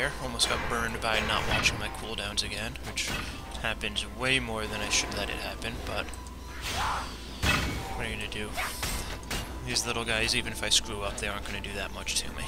there. Almost got burned by not watching my cooldowns again, which happens way more than I should let it happen, but what are you gonna do? These little guys, even if I screw up, they aren't gonna do that much to me.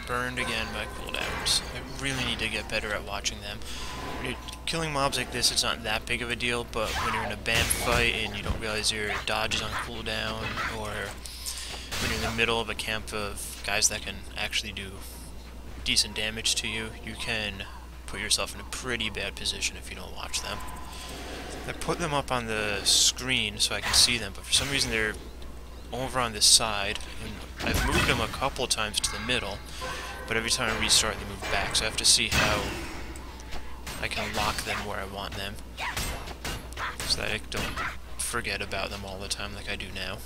Burned again by cooldowns. I really need to get better at watching them. When you're killing mobs like this, it's not that big of a deal, but when you're in a BAM fight and you don't realize your dodge is on cooldown, or when you're in the middle of a camp of guys that can actually do decent damage to you, you can put yourself in a pretty bad position if you don't watch them. I put them up on the screen so I can see them, but for some reason they're over on this side, and I've moved them a couple times to the middle, but every time I restart they move back, so I have to see how I can lock them where I want them, so that I don't forget about them all the time like I do now.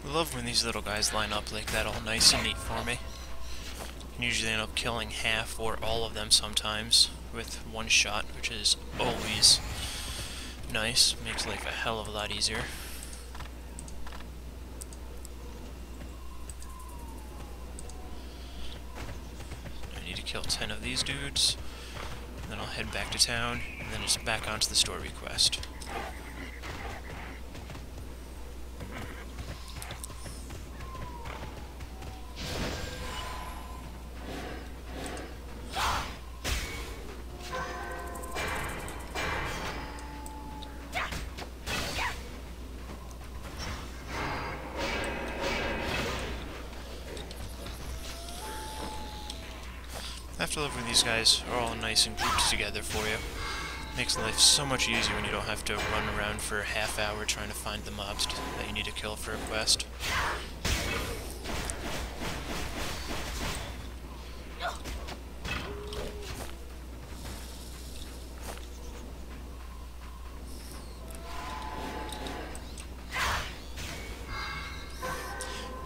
I love when these little guys line up like that all nice and neat for me. You can usually end up killing half or all of them sometimes with one shot, which is always nice. Makes life a hell of a lot easier. I need to kill 10 of these dudes, and then I'll head back to town, and then just back onto the story quest. I have to love when these guys are all nice and grouped together for you. Makes life so much easier when you don't have to run around for a half hour trying to find the mobs that you need to kill for a quest.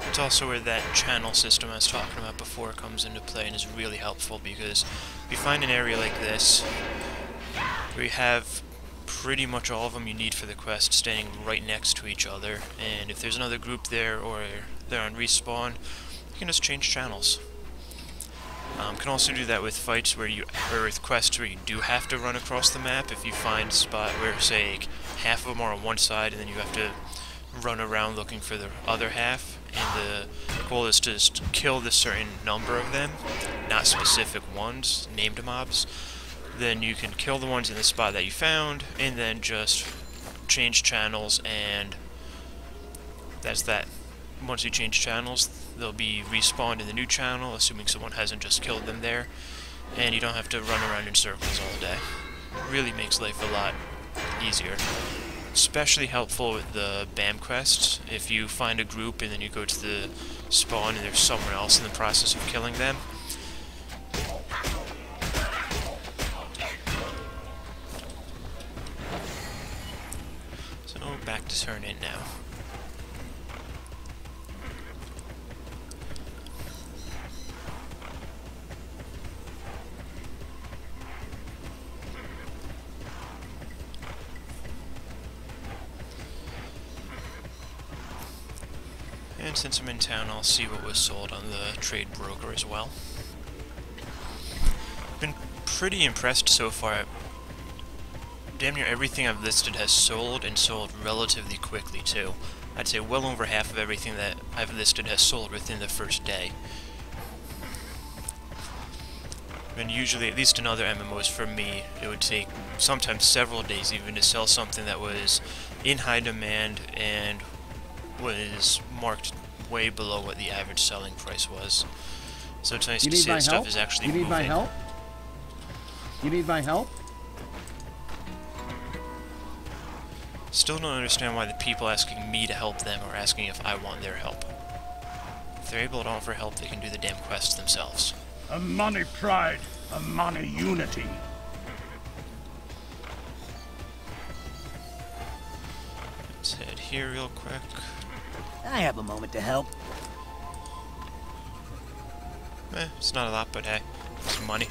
It's also where that channel system I was talking about before comes into play and is really helpful, because if you find an area like this where you have pretty much all of them you need for the quest standing right next to each other, and if there's another group there or they're on respawn, you can just change channels. Can also do that with fights where or with quests where you do have to run across the map. If you find a spot where, say, half of them are on one side and then you have to run around looking for the other half, and the goal is to just kill the certain number of them, not specific ones, named mobs, then you can kill the ones in the spot that you found, and then just change channels, and that's that. Once you change channels, they'll be respawned in the new channel, assuming someone hasn't just killed them there, and you don't have to run around in circles all day. It really makes life a lot easier. Especially helpful with the BAM quests. If you find a group and then you go to the spawn and there's someone else in the process of killing them, so back to turn in now. And since I'm in town, I'll see what was sold on the trade broker as well. Been pretty impressed so far. Damn near everything I've listed has sold, and sold relatively quickly too. I'd say well over half of everything that I've listed has sold within the first day. And usually, at least in other MMOs for me, it would take sometimes several days even to sell something that was in high demand and was marked way below what the average selling price was. So it's nice to see that stuff is actually moving. You need my help? You need my help? Still don't understand why the people asking me to help them are asking if I want their help. If they're able to offer help, they can do the damn quests themselves. A money pride, a money unity. Let's head here real quick. I have a moment to help. It's not a lot, but hey, some money.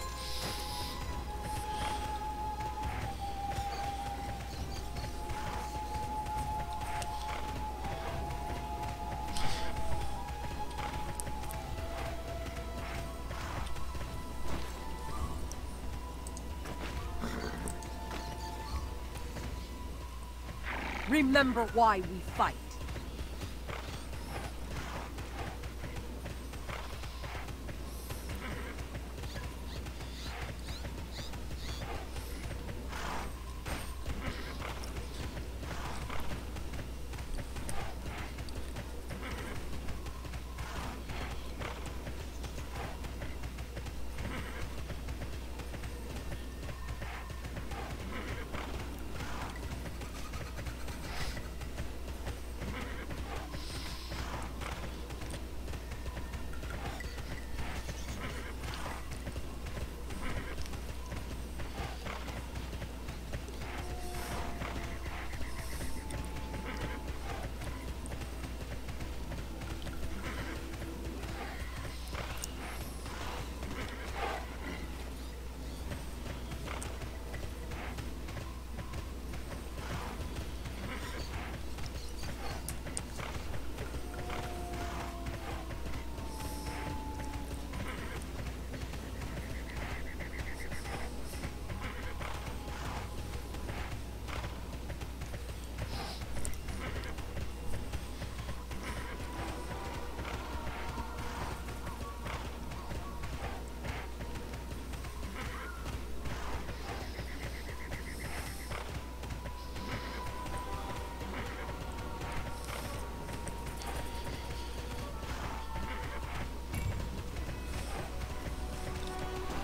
Remember why we fight.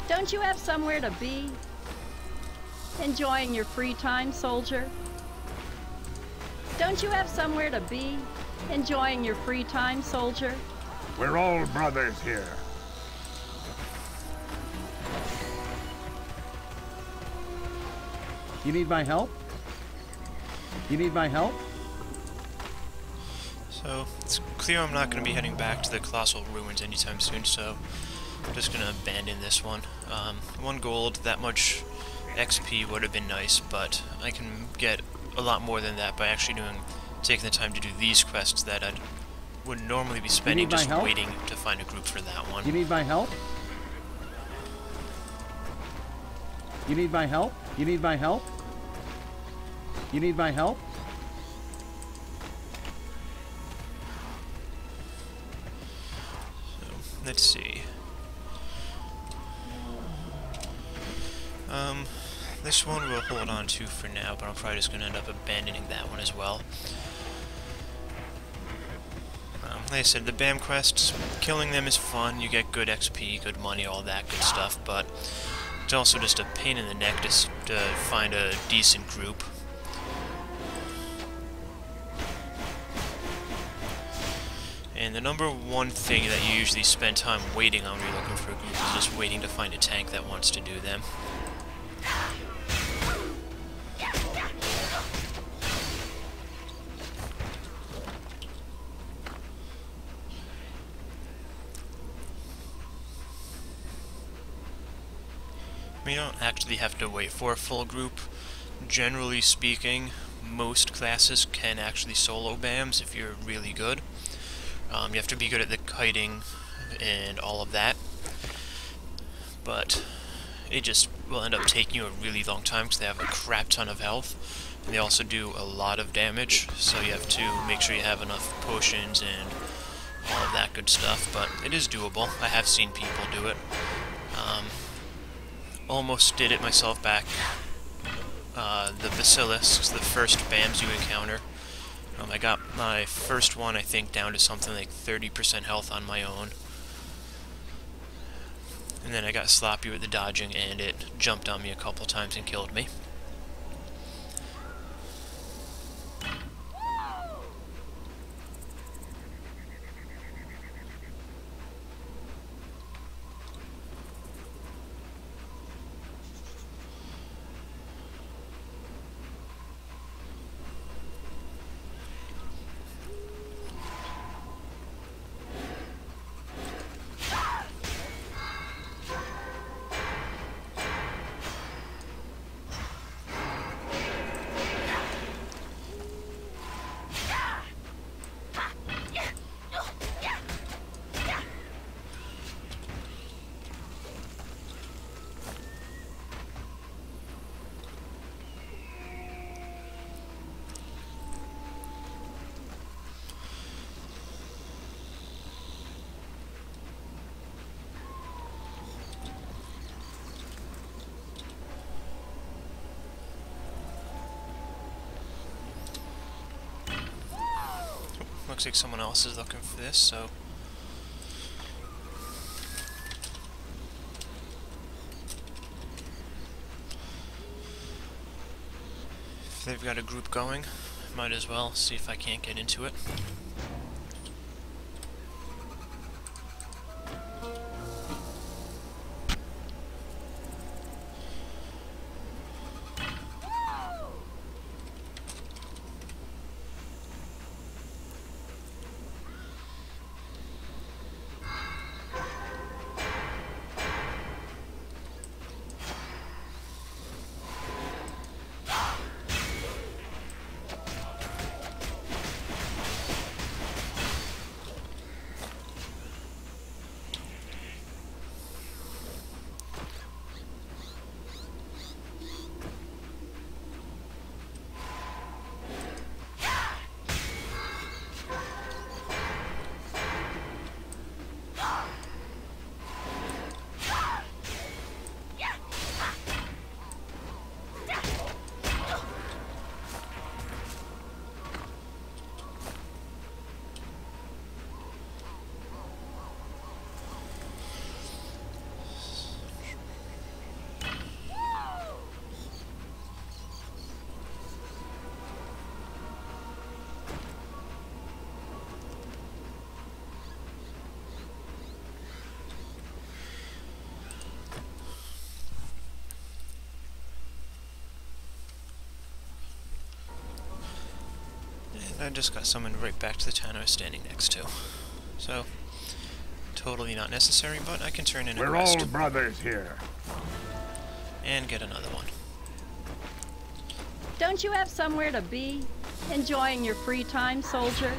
Don't you have somewhere to be? Enjoying your free time, soldier? Don't you have somewhere to be? Enjoying your free time, soldier? We're all brothers here. You need my help? You need my help? So, it's clear I'm not going to be heading back to the Colossal Ruins anytime soon, so I'm just going to abandon this one. 1 gold, that much XP would have been nice, but I can get a lot more than that by actually taking the time to do these quests that I would normally be spending just waiting to find a group for that one. You need my help? You need my help? You need my help? You need my help? So, let's see. This one we'll hold on to for now, but I'm probably just going to end up abandoning that one as well. Like I said, the BAM quests, killing them is fun, you get good XP, good money, all that good stuff, but it's also just a pain in the neck to find a decent group. And the number one thing that you usually spend time waiting on when you're looking for a group is just waiting to find a tank that wants to do them. You don't actually have to wait for a full group. Generally speaking, most classes can actually solo BAMs if you're really good. You have to be good at the kiting and all of that, but it just will end up taking you a really long time because they have a crap ton of health, and they also do a lot of damage, so you have to make sure you have enough potions and all of that good stuff, but it is doable. I have seen people do it. Almost did it myself back. The basilisks, the first BAMs you encounter. I got my first one, I think, down to something like 30% health on my own. And then I got sloppy with the dodging, and it jumped on me a couple times and killed me. Looks like someone else is looking for this, so... if they've got a group going, might as well see if I can't get into it. I just got summoned right back to the town I was standing next to. So, totally not necessary, but I can turn in a We're quest. all brothers here. And get another one. Don't you have somewhere to be? Enjoying your free time, soldier?